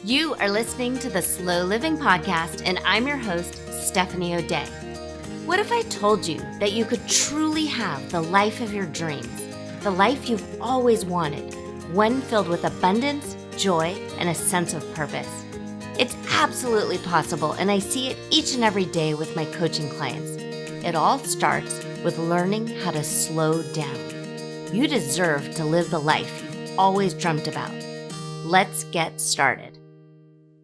You are listening to the Slow Living Podcast, and I'm your host, Stephanie O'Day. What if I told you that you could truly have the life of your dreams, the life you've always wanted, one filled with abundance, joy, and a sense of purpose? It's absolutely possible, and I see it each and every day with my coaching clients. It all starts with learning how to slow down. You deserve to live the life you've always dreamt about. Let's get started.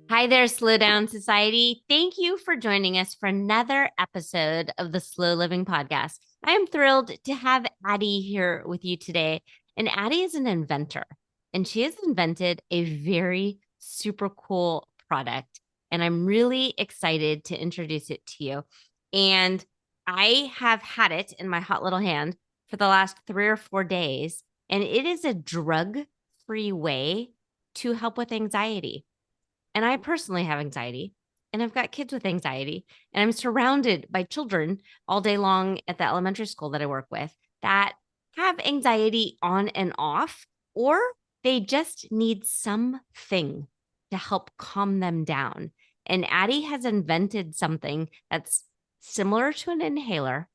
Hi there, Slow Down Society. Thank you for joining us for another episode of the Slow Living Podcast. I am thrilled to have Addie here with you today. And Addie is an inventor, and she has invented a very super cool product. And I'm really excited to introduce it to you. And I have had it in my hot little hand for the last 3 or 4 days, and it is a drug-free way to help with anxiety. And I personally have anxiety, and I've got kids with anxiety, and I'm surrounded by children all day long at the elementary school that I work with that have anxiety on and off, or they just need something to help calm them down. And Addie has invented something that's similar to an inhaler,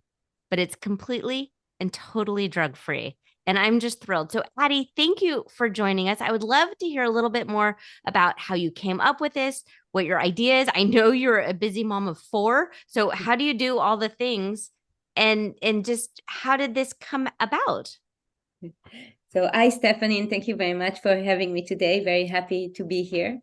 but it's completely and totally drug-free. And I'm just thrilled. So Addie, thank you for joining us. I would love to hear a little bit more about how you came up with this, what your idea is. I know you're a busy mom of 4. So how do you do all the things? And just how did this come about? So hi, Stephanie, and thank you very much for having me today. Very happy to be here.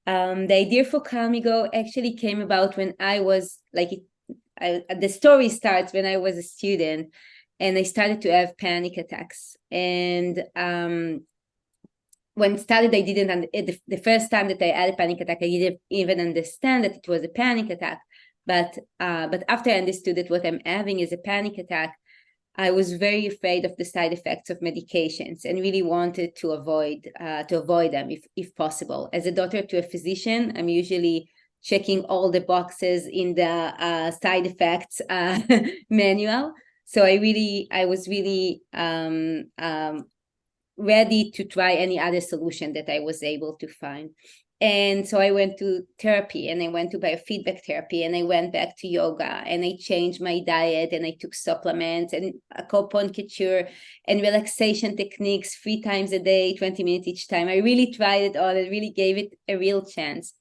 The idea for CalmiGo actually came about when I was the story starts when I was a student and I started to have panic attacks. And when it started, I didn't, the first time that I had a panic attack, I didn't even understand that it was a panic attack. But after I understood that what I'm having is a panic attack, I was very afraid of the side effects of medications and really wanted to avoid them if possible. As a daughter to a physician, I'm usually checking all the boxes in the side effects manual. So I was really ready to try any other solution that I was able to find. And so I went to therapy, and I went to biofeedback therapy, and I went back to yoga, and I changed my diet, and I took supplements and acupuncture and relaxation techniques 3 times a day, 20 minutes each time. I really tried it all. I really gave it a real chance.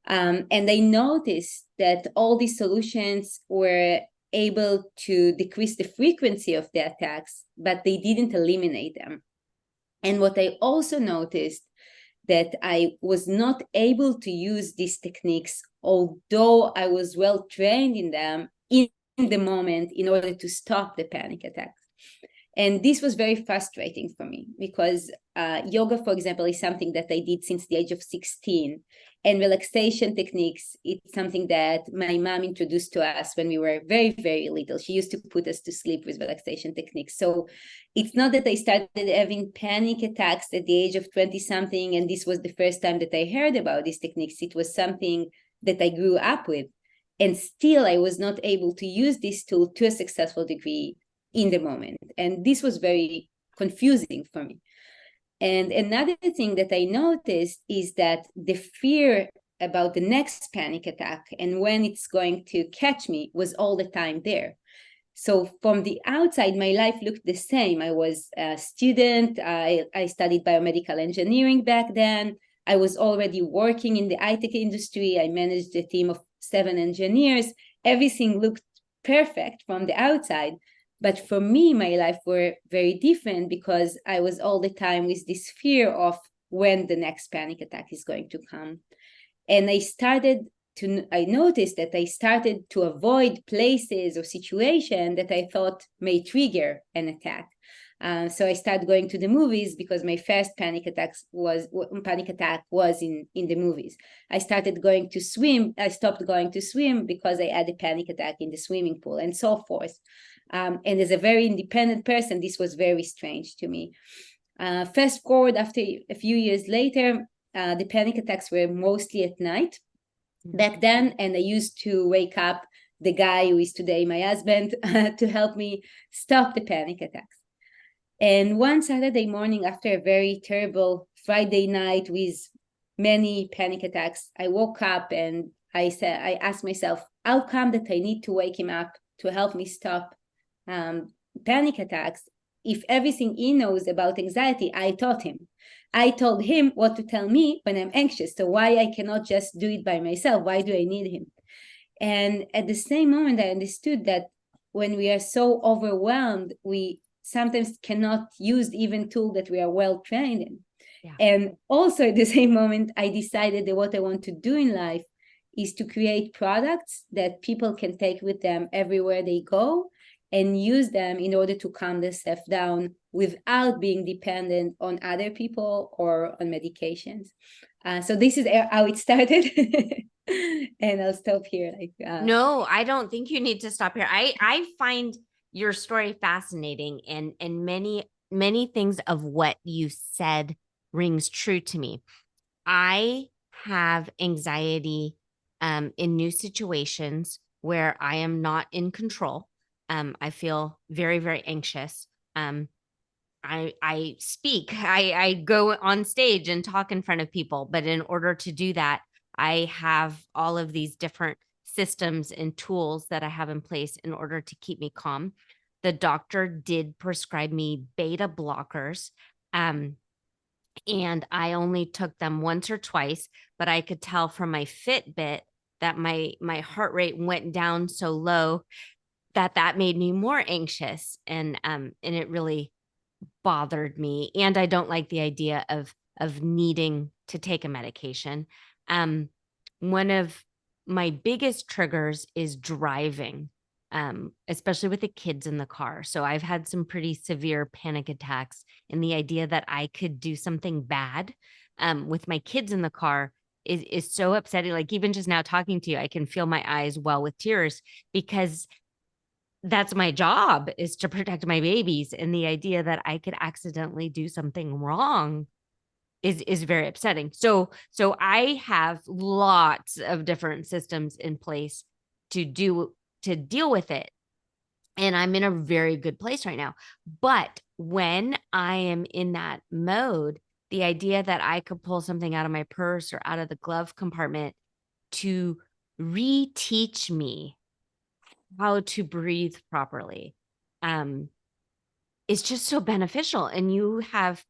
And I noticed that all these solutions were able to decrease the frequency of the attacks, but they didn't eliminate them. And what I also noticed, that I was not able to use these techniques, although I was well trained in them in the moment in order to stop the panic attacks. And this was very frustrating for me because yoga, for example, is something that I did since the age of 16. And relaxation techniques, it's something that my mom introduced to us when we were very, very little. She used to put us to sleep with relaxation techniques. So it's not that I started having panic attacks at the age of 20-something, and this was the first time that I heard about these techniques. It was something that I grew up with. And still, I was not able to use this tool to a successful degree in the moment. And this was very confusing for me. And another thing that I noticed is that the fear about the next panic attack and when it's going to catch me was all the time there. So from the outside, my life looked the same. I was a student. I studied biomedical engineering back then. I was already working in the high-tech industry. I managed a team of 7 engineers. Everything looked perfect from the outside. But for me, my life were very different because I was all the time with this fear of when the next panic attack is going to come. And I noticed that I started to avoid places or situations that I thought may trigger an attack. So I started going to the movies because my first panic attack was in the movies. I started going to swim. I stopped going to swim because I had a panic attack in the swimming pool, and so forth. And as a very independent person, this was very strange to me. Fast forward after a few years later, the panic attacks were mostly at night back then, and I used to wake up the guy who is today my husband to help me stop the panic attacks. And one Saturday morning, after a very terrible Friday night with many panic attacks, I woke up and I asked myself, how come that I need to wake him up to help me stop panic attacks? If everything he knows about anxiety, I taught him. I told him what to tell me when I'm anxious. So why I cannot just do it by myself? Why do I need him? And at the same moment, I understood that when we are so overwhelmed, we sometimes cannot use even tools that we are well trained in. Yeah. And also at the same moment, I decided that what I want to do in life is to create products that people can take with them everywhere they go and use them in order to calm themselves down without being dependent on other people or on medications. So this is how it started. And I'll stop here. No, I don't think you need to stop here. I find your story fascinating, and many things of what you said rings true to me. I have anxiety in new situations where I am not in control. I feel very, very anxious. I speak, I go on stage and talk in front of people, but in order to do that, I have all of these different systems and tools that I have in place in order to keep me calm. The doctor did prescribe me beta blockers. And I only took them once or twice, but I could tell from my Fitbit that my heart rate went down so low that made me more anxious, and it really bothered me. And I don't like the idea of needing to take a medication. One of my biggest triggers is driving, especially with the kids in the car. So I've had some pretty severe panic attacks, and the idea that I could do something bad with my kids in the car is so upsetting. Like, even just now talking to you, I can feel my eyes well with tears, because that's my job, is to protect my babies. And the idea that I could accidentally do something wrong is very upsetting. So I have lots of different systems in place to deal with it. And I'm in a very good place right now. But when I am in that mode, the idea that I could pull something out of my purse or out of the glove compartment to reteach me how to breathe properly is just so beneficial. And you have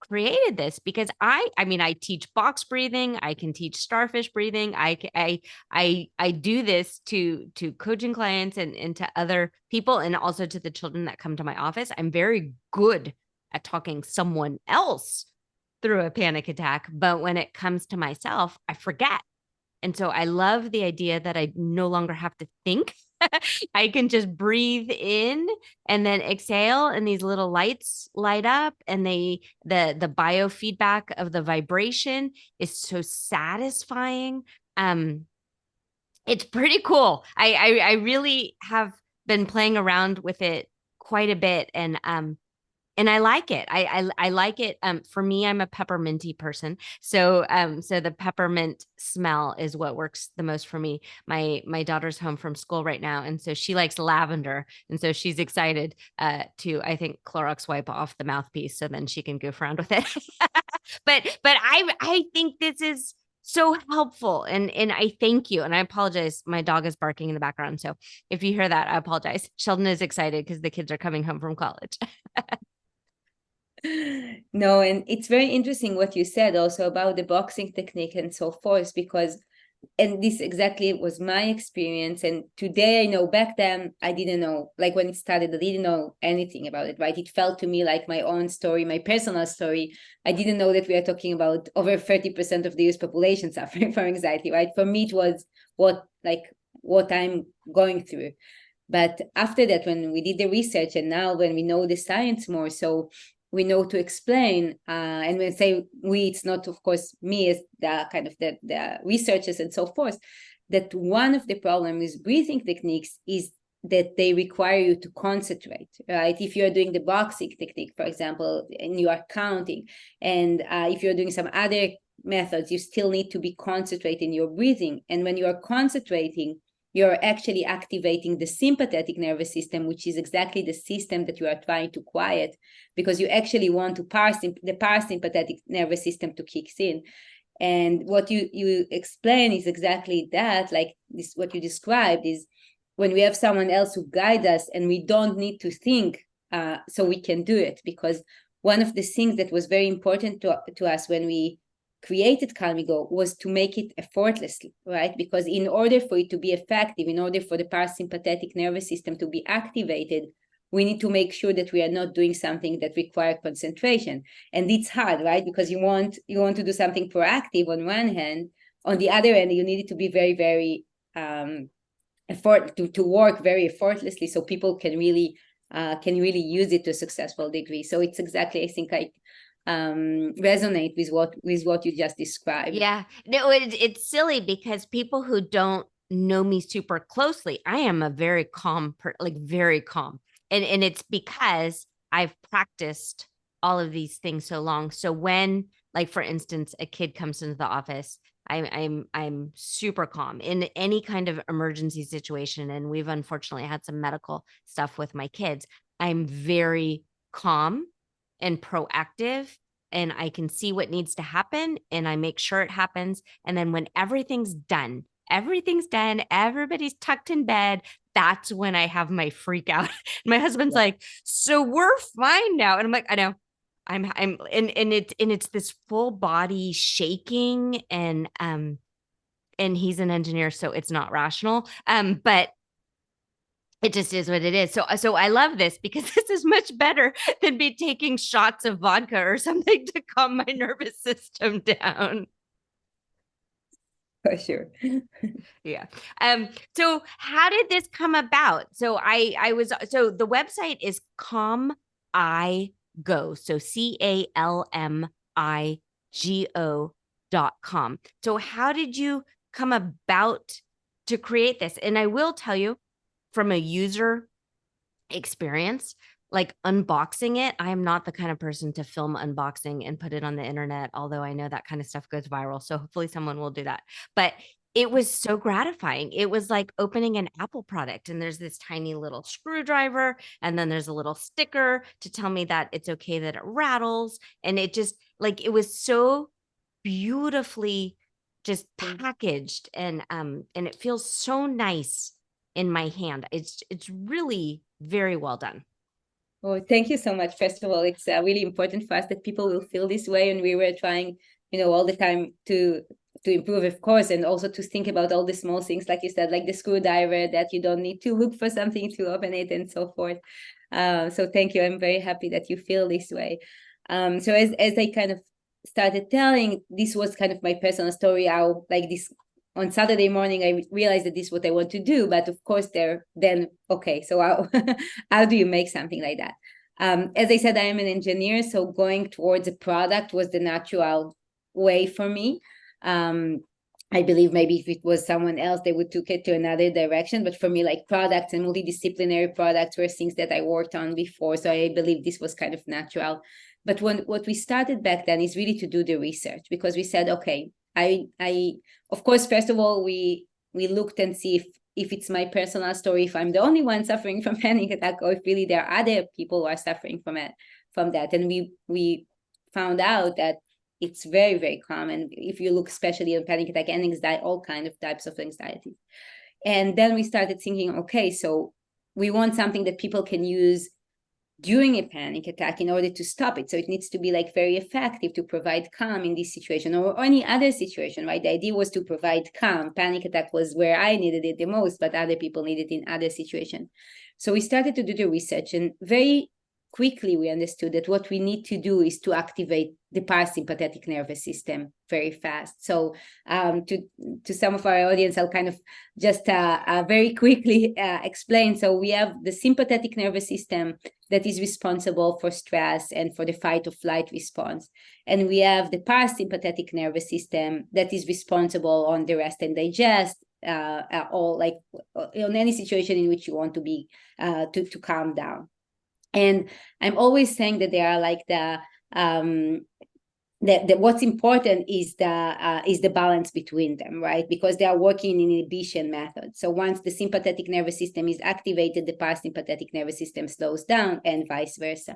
created this, because I mean, I teach box breathing. I can teach starfish breathing. I do this to coaching clients and to other people, and also to the children that come to my office. I'm very good at talking someone else through a panic attack, but when it comes to myself, I forget. And so I love the idea that I no longer have to think. I can just breathe in and then exhale, and these little lights light up, and the biofeedback of the vibration is so satisfying. It's pretty cool. I really have been playing around with it quite a bit, and I like it. I like it. For me, I'm a pepperminty person. So the peppermint smell is what works the most for me. My daughter's home from school right now, and so she likes lavender, and so she's excited to, I think, Clorox wipe off the mouthpiece so then she can goof around with it. but I think this is so helpful, and I thank you. And I apologize, my dog is barking in the background, so if you hear that, I apologize. Sheldon is excited because the kids are coming home from college. No, and it's very interesting what you said also about the boxing technique and so forth, because, and this exactly was my experience. And today I know, back then I didn't know, like when it started, I didn't know anything about it, right? It felt to me like my own story, my personal story. I didn't know that we are talking about over 30% of the US population suffering from anxiety, right? For me, it was what I'm going through. But after that, when we did the research, and now when we know the science more, so we know to explain, and when I say we, it's not, of course, me as the kind of the researchers and so forth, that one of the problems with breathing techniques is that they require you to concentrate, right? If you're doing the boxing technique, for example, and you are counting, and if you're doing some other methods, you still need to be concentrating your breathing. And when you are concentrating, you're actually activating the sympathetic nervous system, which is exactly the system that you are trying to quiet, because you actually want to the parasympathetic nervous system to kick in. And what you explain is exactly that, like this, what you described is when we have someone else who guides us and we don't need to think, so we can do it. Because one of the things that was very important to us when we created CalmiGo was to make it effortlessly, right? Because in order for it to be effective, in order for the parasympathetic nervous system to be activated, we need to make sure that we are not doing something that requires concentration. And it's hard, right? Because you want to do something proactive on one hand. On the other hand, you need it to be very, very to work very effortlessly, so people can really use it to a successful degree. So it's exactly, I think, I resonate with what you just described. Yeah, no, it's silly because people who don't know me super closely, I am a very calm, like very calm, and it's because I've practiced all of these things so long. So when, like for instance, a kid comes into the office, I'm super calm in any kind of emergency situation, and we've unfortunately had some medical stuff with my kids. I'm very calm and proactive, and I can see what needs to happen and I make sure it happens. And then when everything's done, everybody's tucked in bed, that's when I have my freak out. My husband's like, so we're fine now. And I'm like, I know. And it's this full body shaking, and he's an engineer, so it's not rational. But it just is what it is. So I love this because this is much better than be taking shots of vodka or something to calm my nervous system down. For sure. Yeah. So how did this come about? So so the website is CalmiGo. So CalmiGo.com. So how did you come about to create this? And I will tell you, from a user experience, like unboxing it, I am not the kind of person to film unboxing and put it on the internet, although I know that kind of stuff goes viral. So hopefully someone will do that. But it was so gratifying. It was like opening an Apple product, and there's this tiny little screwdriver, and then there's a little sticker to tell me that it's okay that it rattles. And it just, like, it was so beautifully just packaged, and it feels so nice in my hand. It's really very well done. Well, thank you so much. First of all, it's really important for us that people will feel this way, and we were trying, all the time to improve, of course, and also to think about all the small things, like you said, like the screwdriver, that you don't need to look for something to open it and so forth. So thank you. I'm very happy that you feel this way. So as I kind of started telling, this was kind of my personal story, how like this on Saturday morning, I realized that this is what I want to do. But of course, okay, so how do you make something like that? As I said, I am an engineer, so going towards a product was the natural way for me. I believe maybe if it was someone else, they would took it to another direction. But for me, like products and multidisciplinary products were things that I worked on before. So I believe this was kind of natural. But what we started back then is really to do the research, because we said, okay, I of course, first of all, we looked and see if it's my personal story, if I'm the only one suffering from panic attack, or if really there are other people who are suffering from that. And we found out that it's very, very common if you look especially on panic attack and anxiety, all kinds of types of anxiety. And then we started thinking, okay, so we want something that people can use during a panic attack in order to stop it. So it needs to be like very effective to provide calm in this situation or any other situation, right? The idea was to provide calm. Panic attack was where I needed it the most, but other people need it in other situations. So we started to do the research, and very quickly we understood that what we need to do is to activate the parasympathetic nervous system very fast. So to some of our audience, I'll kind of just very quickly explain. So we have the sympathetic nervous system that is responsible for stress and for the fight or flight response. And we have the parasympathetic nervous system that is responsible on the rest and digest, or like in any situation in which you want to be to calm down. And I'm always saying that they are like what's important is the balance between them, right? Because they are working in inhibition method. So once the sympathetic nervous system is activated, the parasympathetic nervous system slows down, and vice versa.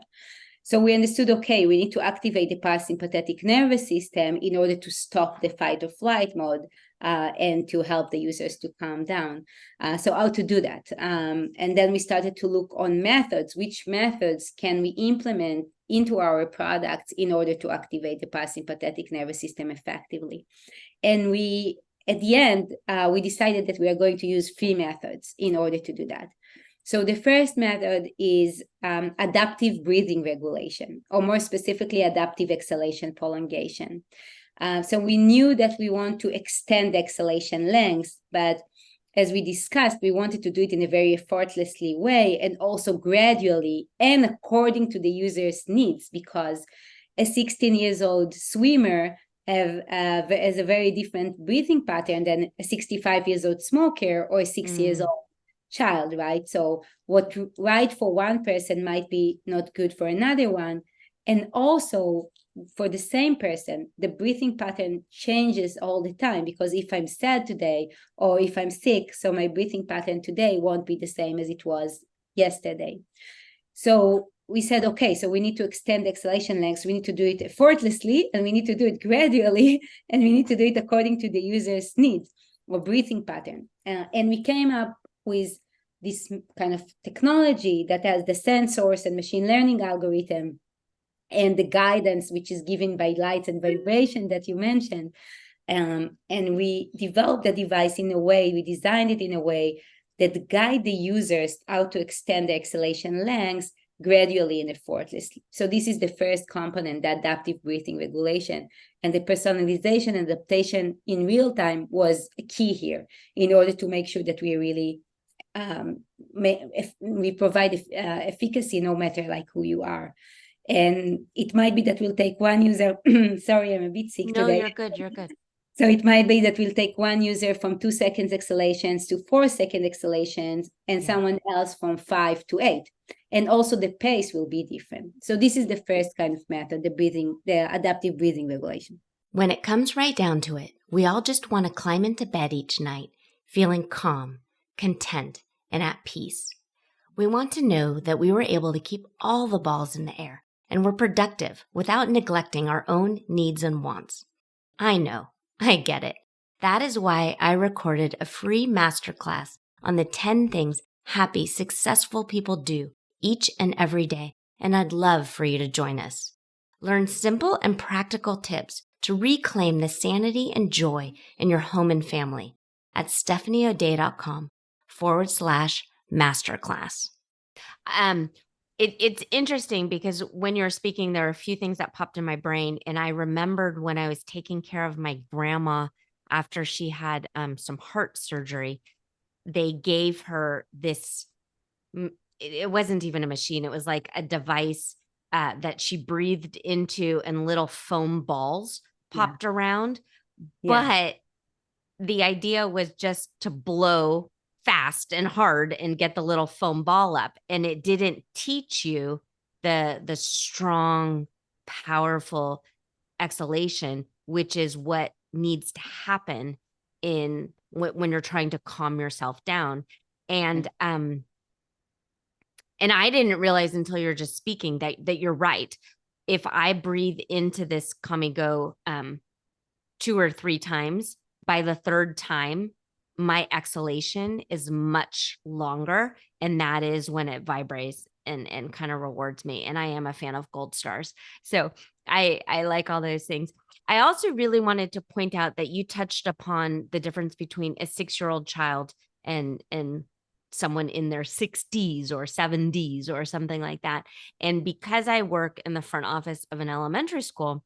So we understood, okay, we need to activate the parasympathetic nervous system in order to stop the fight or flight mode and to help the users to calm down. So how to do that? And then we started to look on methods. Which methods can we implement into our products in order to activate the parasympathetic nervous system effectively? And we, at the end, we decided that we are going to use 3 methods in order to do that. So the first method is adaptive breathing regulation, or more specifically, adaptive exhalation prolongation. So we knew that we want to extend the exhalation length, but as we discussed, we wanted to do it in a very effortlessly way and also gradually and according to the user's needs, because a 16-year-old swimmer has a very different breathing pattern than a 65-year-old smoker or a 6-year-old child, right? So what right for one person might be not good for another one. And also for the same person, the breathing pattern changes all the time, because if I'm sad today or if I'm sick, so my breathing pattern today won't be the same as it was yesterday. So we said, okay, so we need to extend the exhalation lengths. We need to do it effortlessly, and we need to do it gradually, and we need to do it according to the user's needs or breathing pattern. And we came up with this kind of technology that has the sensors and machine learning algorithm and the guidance, which is given by light and vibration that you mentioned. And we developed the device in a way, we designed it in a way that guide the users how to extend the exhalation lengths gradually and effortlessly. So this is the first component, the adaptive breathing regulation. And the personalization and adaptation in real time was a key here in order to make sure that we really we provide efficacy no matter like who you are. And it might be that we'll take one user. Sorry, I'm a bit sick today. No, you're good. You're good. So it might be that we'll take one user from 2 seconds exhalations to 4 second exhalations, and someone else from 5 to 8. And also the pace will be different. So this is the first kind of method, the adaptive breathing regulation. When it comes right down to it, we all just want to climb into bed each night, feeling calm, content, and at peace. We want to know that we were able to keep all the balls in the air and were productive without neglecting our own needs and wants. I know, I get it. That is why I recorded a free masterclass on the 10 things happy, successful people do each and every day, and I'd love for you to join us. Learn simple and practical tips to reclaim the sanity and joy in your home and family at stephanieodea.com/masterclass. It's interesting because when you're speaking, there are a few things that popped in my brain. And I remembered when I was taking care of my grandma after she had some heart surgery, they gave her this, it wasn't even a machine. It was like a device that she breathed into and little foam balls popped around. But the idea was just to blow fast and hard and get the little foam ball up. And it didn't teach you the strong, powerful exhalation, which is what needs to happen when you're trying to calm yourself down. And I didn't realize until you're just speaking that you're right. If I breathe into this CalmiGo 2 or 3 times, by the 3rd time, my exhalation is much longer. And that is when it vibrates and kind of rewards me. And I am a fan of gold stars. So I like all those things. I also really wanted to point out that you touched upon the difference between a 6-year-old child and someone in their 60s or 70s or something like that. And because I work in the front office of an elementary school,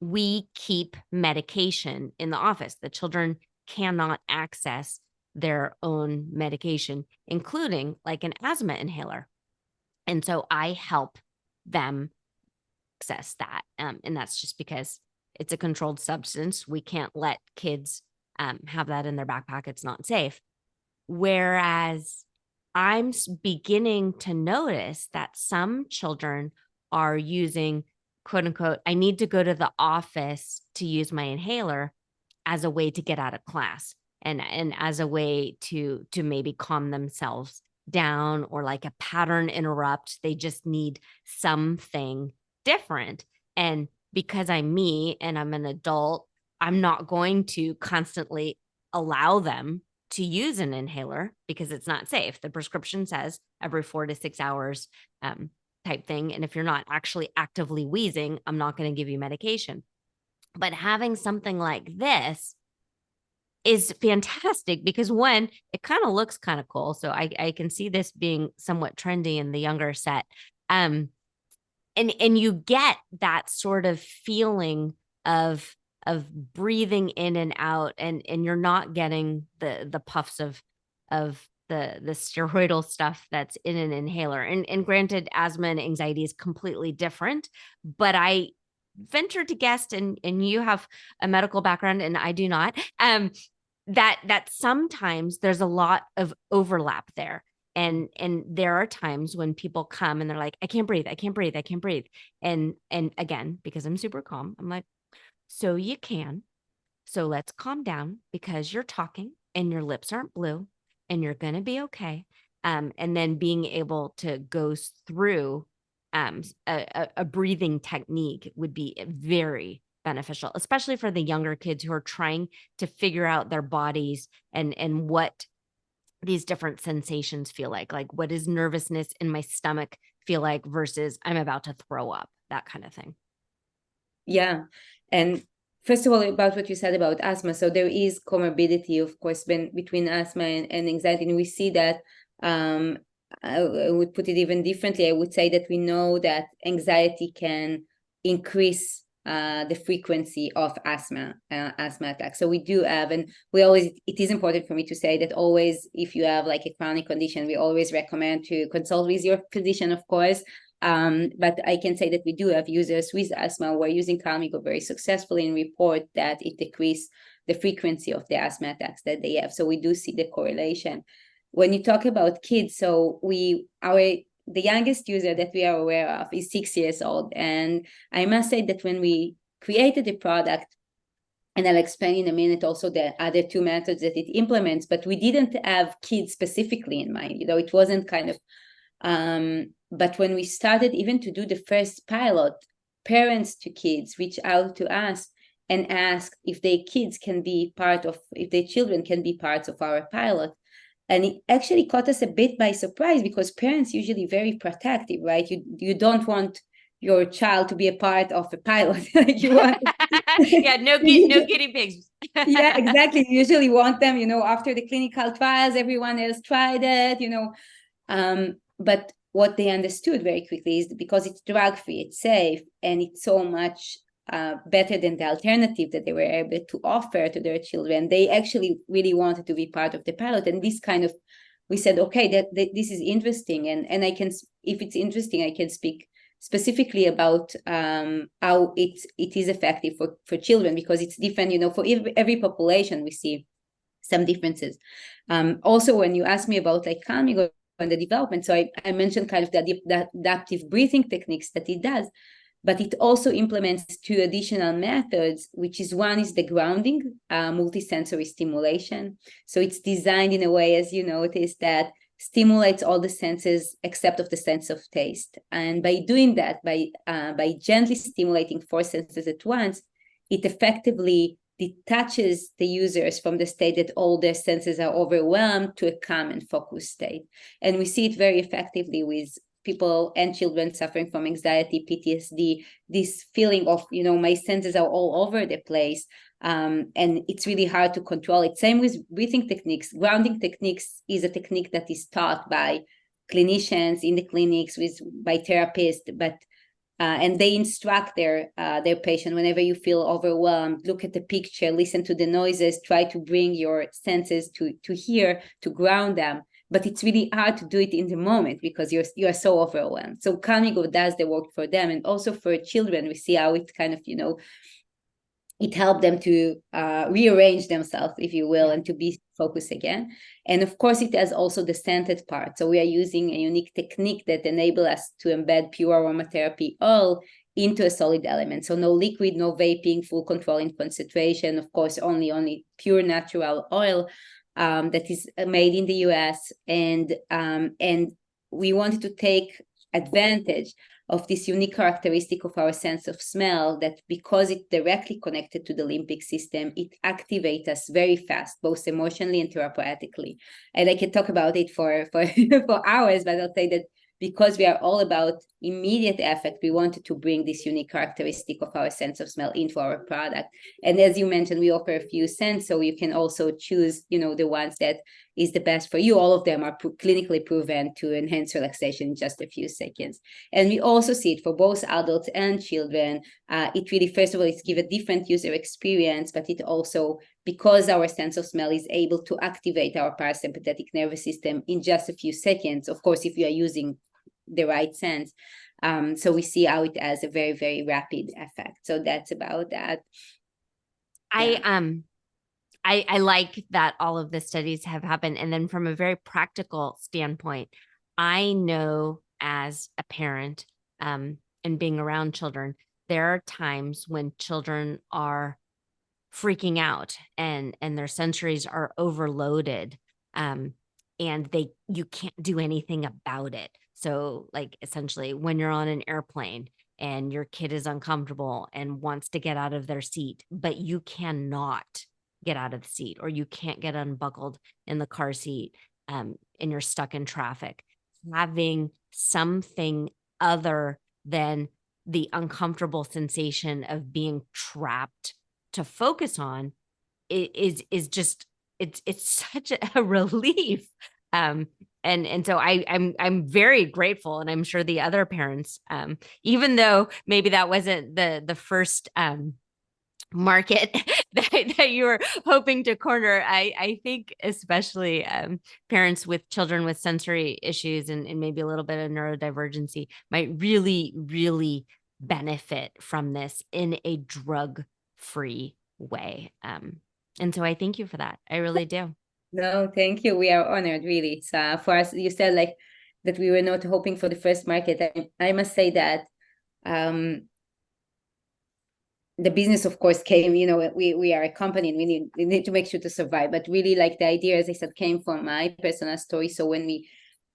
we keep medication in the office. The children cannot access their own medication, including like an asthma inhaler. And so I help them access that. And that's just because it's a controlled substance. We can't let kids have that in their backpack. It's not safe. Whereas I'm beginning to notice that some children are using, quote unquote, I need to go to the office to use my inhaler as a way to get out of class and as a way to maybe calm themselves down or like a pattern interrupt. They just need something different. And because I'm me and I'm an adult, I'm not going to constantly allow them to use an inhaler because it's not safe. The prescription says every 4 to 6 hours type thing. And if you're not actually actively wheezing, I'm not going to give you medication. But having something like this is fantastic because one, it kind of looks kind of cool. So I can see this being somewhat trendy in the younger set. And you get that sort of feeling of breathing in and out, and you're not getting the puffs of the steroidal stuff that's in an inhaler. And granted, asthma and anxiety is completely different, but I venture to guess, and you have a medical background and I do not, that sometimes there's a lot of overlap there. And there are times when people come and they're like, I can't breathe, I can't breathe, I can't breathe. And again, because I'm super calm, I'm like, so you can. So let's calm down because you're talking and your lips aren't blue and you're going to be okay. And then being able to go through a breathing technique would be very beneficial, especially for the younger kids who are trying to figure out their bodies and what these different sensations feel like what is nervousness in my stomach feel like versus I'm about to throw up, that kind of thing. Yeah. And first of all, about what you said about asthma. So there is comorbidity, of course, between asthma and anxiety. And we see that, I would put it even differently. I would say that we know that anxiety can increase the frequency of asthma attacks. So we do have, and it is important for me to say that always, if you have like a chronic condition, we always recommend to consult with your physician, of course. But I can say that we do have users with asthma who are using CalmiGo very successfully and report that it decreased the frequency of the asthma attacks that they have. So we do see the correlation. When you talk about kids, so the youngest user that we are aware of is 6 years old. And I must say that when we created the product, and I'll explain in a minute also the other two methods that it implements, but we didn't have kids specifically in mind. It wasn't kind of, but when we started even to do the first pilot, parents to kids reach out to us and ask if their children can be parts of our pilot. And it actually caught us a bit by surprise because parents usually very protective, right? You don't want your child to be a part of a pilot. You want yeah, no guinea pigs. Yeah, exactly. You usually want them, after the clinical trials, everyone else tried it, but what they understood very quickly is because it's drug-free, it's safe, and it's so much better than the alternative that they were able to offer to their children. They actually really wanted to be part of the pilot. And we said, okay, that this is interesting. And I can, if it's interesting, I can speak specifically about how it is effective for children, because it's different, for every population we see some differences. Also, when you ask me about like CalmiGo and the development, so I mentioned kind of the adaptive breathing techniques that it does, but it also implements two additional methods, which is one is the grounding, multisensory stimulation. So it's designed in a way, as you notice, that stimulates all the senses except of the sense of taste. And by doing that, by gently stimulating 4 senses at once, it effectively detaches the users from the state that all their senses are overwhelmed to a calm and focused state. And we see it very effectively with people and children suffering from anxiety, PTSD, this feeling of, my senses are all over the place. And it's really hard to control it. Same with breathing techniques. Grounding techniques is a technique that is taught by clinicians in the clinics by therapists, but and they instruct their patient, whenever you feel overwhelmed, look at the picture, listen to the noises, try to bring your senses to hear, to ground them. But it's really hard to do it in the moment because you are so overwhelmed. So CalmiGo does the work for them. And also for children, we see how it kind of, it helped them to rearrange themselves, if you will, and to be focused again. And of course, it has also the scented part. So we are using a unique technique that enables us to embed pure aromatherapy oil into a solid element. So no liquid, no vaping, full control in concentration. Of course, only pure natural oil. that is made in the US, and we wanted to take advantage of this unique characteristic of our sense of smell, that because it's directly connected to the limbic system, it activates us very fast, both emotionally and therapeutically. And I can talk about it for for hours, but I'll say that because we are all about immediate effect, we wanted to bring this unique characteristic of our sense of smell into our product. And as you mentioned, we offer a few scents, so you can also choose, the ones that is the best for you. All of them are clinically proven to enhance relaxation in just a few seconds. And we also see it for both adults and children. It really, first of all, it's give a different user experience, but it also, because our sense of smell is able to activate our parasympathetic nervous system in just a few seconds, of course, if you are using the right sense. So we see how it has a very, very rapid effect. So that's about that. I like that all of the studies have happened. And then from a very practical standpoint, I know as a parent, and being around children, there are times when children are freaking out and their sensories are overloaded. And you can't do anything about it. So like essentially when you're on an airplane and your kid is uncomfortable and wants to get out of their seat, but you cannot get out of the seat, or you can't get unbuckled in the car seat, and you're stuck in traffic, having something other than the uncomfortable sensation of being trapped to focus on is just, it's such a relief. And so I'm very grateful, and I'm sure the other parents, even though maybe that wasn't the first market that you were hoping to corner, I think especially parents with children with sensory issues and maybe a little bit of neurodivergency might really, really benefit from this in a drug-free way. And so I thank you for that. I really do. No, thank you. We are honored, really. It's, for us, you said like that we were not hoping for the first market. I must say that the business, of course, came, we are a company and we need to make sure to survive. But really, like, the idea, as I said, came from my personal story. So when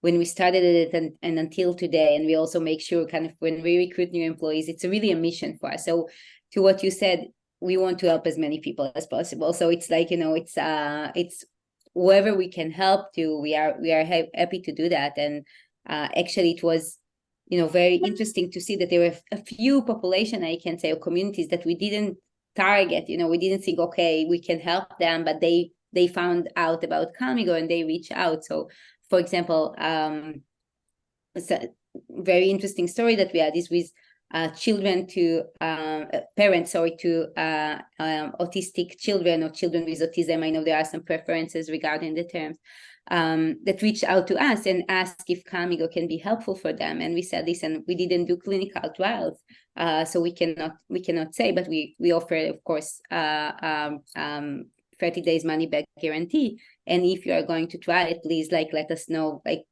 we started it and until today, and we also make sure kind of when we recruit new employees, it's really a mission for us. So to what you said, we want to help as many people as possible. So it's like, it's whoever we can help to, we are happy to do that. And actually it was, very interesting to see that there were a few population, I can say, or communities that we didn't target. We didn't think, okay, we can help them, but they found out about CalmiGo and they reach out. So for example, it's a very interesting story that we had is with parents to autistic children or children with autism. I know there are some preferences regarding the terms, that reached out to us and asked if CalmiGo can be helpful for them. And we said, listen, we didn't do clinical trials, so we cannot say, but we offer, of course, 30 days money back guarantee. And if you are going to try it, please let us know. We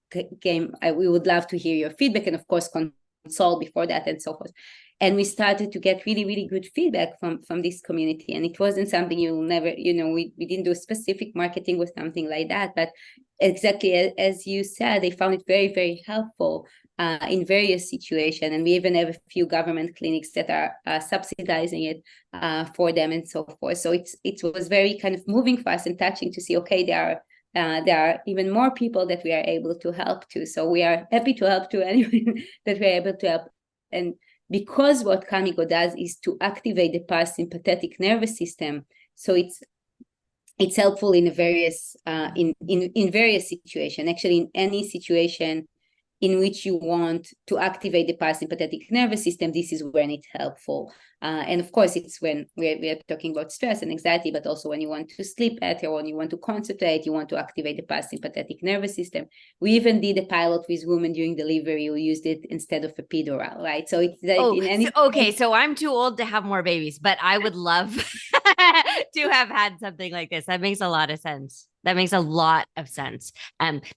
would love to hear your feedback, and of course consult before that and so forth. And we started to get really, really good feedback from this community. And it wasn't something you'll never, we didn't do specific marketing or something like that, but exactly as you said, they found it very, very helpful in various situations. And we even have a few government clinics that are subsidizing it for them and so forth. So it was very kind of moving for us and touching to see, okay, there are even more people that we are able to help to. So we are happy to help to anyone that we're able to help. And because what CalmiGo does is to activate the parasympathetic nervous system, so it's helpful in various in various situations. Actually, in any situation in which you want to activate the parasympathetic nervous system, this is when it's helpful. And of course, it's when we are talking about stress and anxiety, but also when you want to sleep better, when you want to concentrate, you want to activate the parasympathetic nervous system. We even did a pilot with women during delivery who used it instead of epidural, right? So it's like in any... So I'm too old to have more babies, but I would love to have had something like this. That makes a lot of sense. That makes a lot of sense.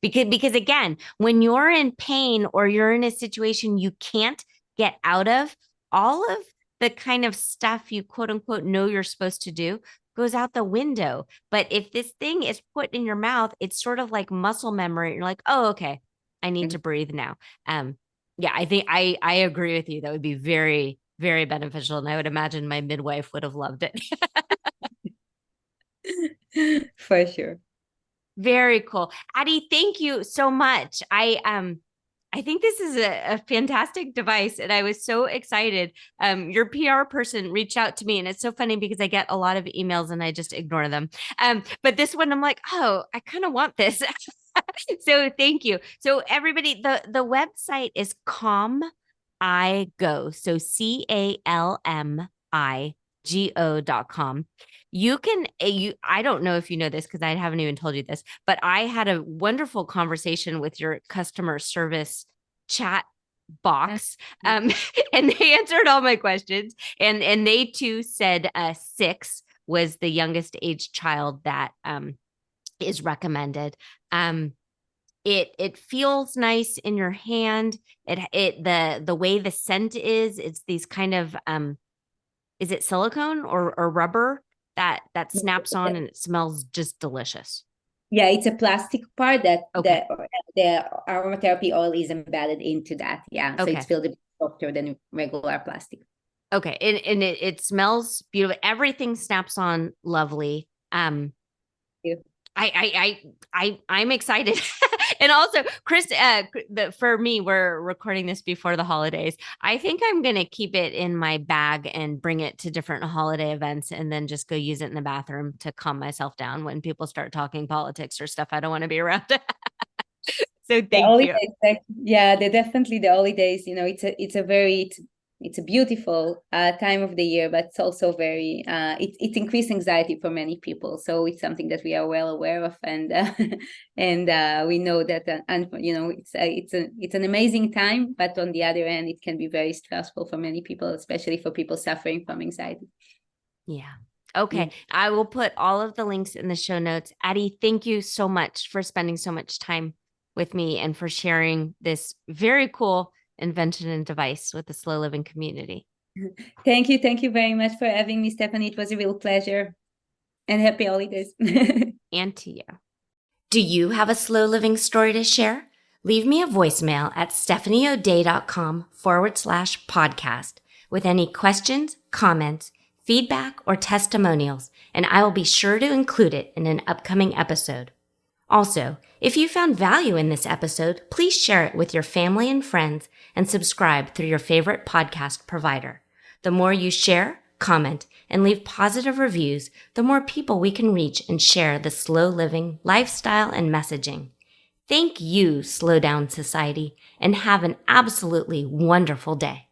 Because again, when you're in pain or you're in a situation you can't get out of, all of the kind of stuff you quote unquote know you're supposed to do goes out the window. But if this thing is put in your mouth, it's sort of like muscle memory. You're like, oh, okay, I need to breathe now. Yeah, I think I agree with you. That would be very, very beneficial. And I would imagine my midwife would have loved it. For sure. Very cool. Addie, thank you so much. I think this is a fantastic device, and I was so excited. Your PR person reached out to me, and it's so funny because I get a lot of emails and I just ignore them. But this one, I'm like, oh, I kind of want this. So thank you. So everybody, the website is CalmiGo. So CalmiGo.com. You can, I don't know if you know this because I haven't even told you this, but I had a wonderful conversation with your customer service chat box. And they answered all my questions. And they too said 6 was the youngest age child that is recommended. It feels nice in your hand. The way the scent is, it's these kind of is it silicone or rubber that snaps on and it smells just delicious? Yeah, it's a plastic part that Okay. the aromatherapy oil is embedded into that. Yeah, so Okay. it's filled a bit softer than regular plastic. Okay. And it smells beautiful. Everything snaps on lovely. Yeah. I'm excited. And also, Chris, for me, we're recording this before the holidays. I think I'm going to keep it in my bag and bring it to different holiday events and then just go use it in the bathroom to calm myself down when people start talking politics or stuff I don't want to be around. So thank you. Yeah, they're definitely the holidays. It's a beautiful time of the year, but it's also very it increased anxiety for many people. So it's something that we are well aware of, and and we know that and it's an amazing time, but on the other end, it can be very stressful for many people, especially for people suffering from anxiety. Yeah. Okay. I will put all of the links in the show notes. Addie, thank you so much for spending so much time with me and for sharing this very cool invention and device with the slow living community. Thank you very much for having me, Stephanie. It was a real pleasure, and happy holidays. And to you. Do you have a slow living story to share? Leave me a voicemail at stephanieoday.com/podcast with any questions, comments, feedback, or testimonials, and I will be sure to include it in an upcoming episode. Also, if you found value in this episode, please share it with your family and friends and subscribe through your favorite podcast provider. The more you share, comment, and leave positive reviews, the more people we can reach and share the slow living lifestyle and messaging. Thank you, Slow Down Society, and have an absolutely wonderful day.